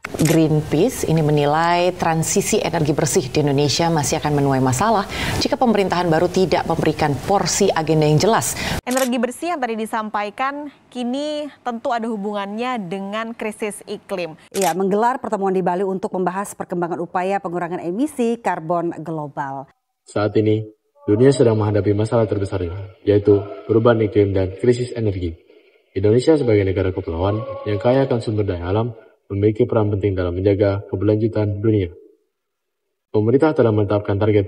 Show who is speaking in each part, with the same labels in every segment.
Speaker 1: Greenpeace ini menilai transisi energi bersih di Indonesia masih akan menuai masalah jika pemerintahan baru tidak memberikan porsi agenda yang jelas.
Speaker 2: Energi bersih yang tadi disampaikan kini tentu ada hubungannya dengan krisis iklim.
Speaker 3: Iya, menggelar pertemuan di Bali untuk membahas perkembangan upaya pengurangan emisi karbon global.
Speaker 4: Saat ini, dunia sedang menghadapi masalah terbesarnya, yaitu perubahan iklim dan krisis energi. Indonesia sebagai negara kepulauan yang kaya akan sumber daya alam memiliki peran penting dalam menjaga keberlanjutan dunia. Pemerintah telah menetapkan target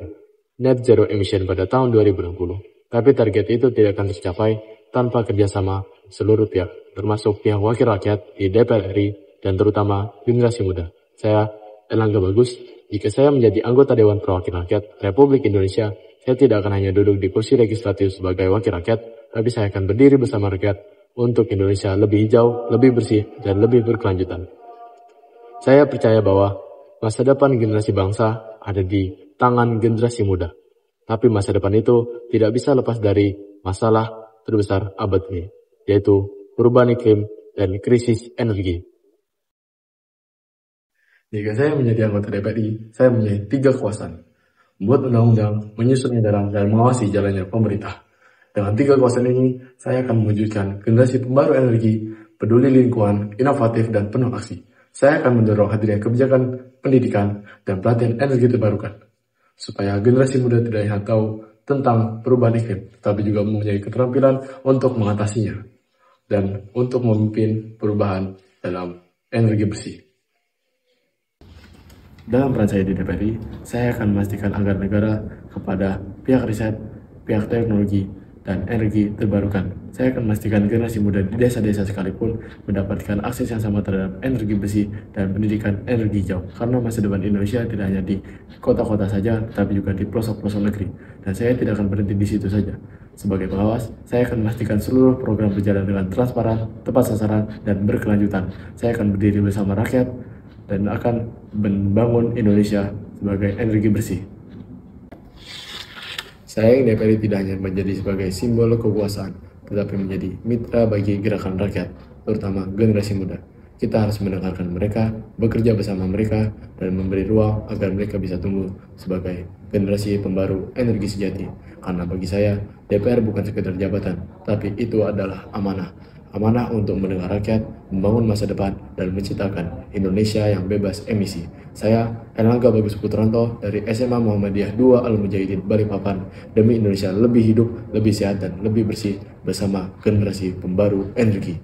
Speaker 4: net zero emission pada tahun 2060, tapi target itu tidak akan tercapai tanpa kerjasama seluruh pihak, termasuk pihak wakil rakyat di DPR RI dan terutama generasi muda. Saya, Erlangga Bagus, jika saya menjadi anggota Dewan Perwakilan Rakyat Republik Indonesia, saya tidak akan hanya duduk di kursi legislatif sebagai wakil rakyat, tapi saya akan berdiri bersama rakyat untuk Indonesia lebih hijau, lebih bersih, dan lebih berkelanjutan. Saya percaya bahwa masa depan generasi bangsa ada di tangan generasi muda. Tapi masa depan itu tidak bisa lepas dari masalah terbesar abad ini, yaitu perubahan iklim dan krisis energi. Jika saya menjadi anggota DPRI, saya mempunyai 3 kekuasaan. Membuat undang-undang, menyusun edaran, dan mengawasi jalannya pemerintah. Dengan 3 kekuasaan ini, saya akan mewujudkan generasi pembaru energi, peduli lingkungan, inovatif, dan penuh aksi. Saya akan mendorong hadirnya kebijakan pendidikan dan pelatihan energi terbarukan, supaya generasi muda tidak hanya tahu tentang perubahan iklim, tapi juga mempunyai keterampilan untuk mengatasinya, dan untuk memimpin perubahan dalam energi bersih. Dalam peran saya di DPRI, saya akan memastikan agar negara kepada pihak riset, pihak teknologi, dan energi terbarukan. Saya akan memastikan generasi muda di desa-desa sekalipun mendapatkan akses yang sama terhadap energi bersih dan pendidikan energi hijau. Karena masa depan Indonesia tidak hanya di kota-kota saja, tetapi juga di pelosok-pelosok negeri. Dan saya tidak akan berhenti di situ saja. Sebagai pengawas, saya akan memastikan seluruh program berjalan dengan transparan, tepat sasaran, dan berkelanjutan. Saya akan berdiri bersama rakyat dan akan membangun Indonesia sebagai energi bersih. Saya yang DPRI tidak hanya menjadi sebagai simbol kekuasaan, tetapi menjadi mitra bagi gerakan rakyat, terutama generasi muda. Kita harus mendengarkan mereka, bekerja bersama mereka, dan memberi ruang agar mereka bisa tumbuh sebagai generasi pembaru energi sejati. Karena bagi saya, DPR bukan sekedar jabatan, tapi itu adalah amanah. Amanah untuk mendengar rakyat, membangun masa depan, dan menciptakan Indonesia yang bebas emisi. Saya, Erlangga Bagus Putranto dari SMA Muhammadiyah 2 Al-Mujahidin Balikpapan, demi Indonesia lebih hidup, lebih sehat, dan lebih bersih bersama generasi pembaru energi.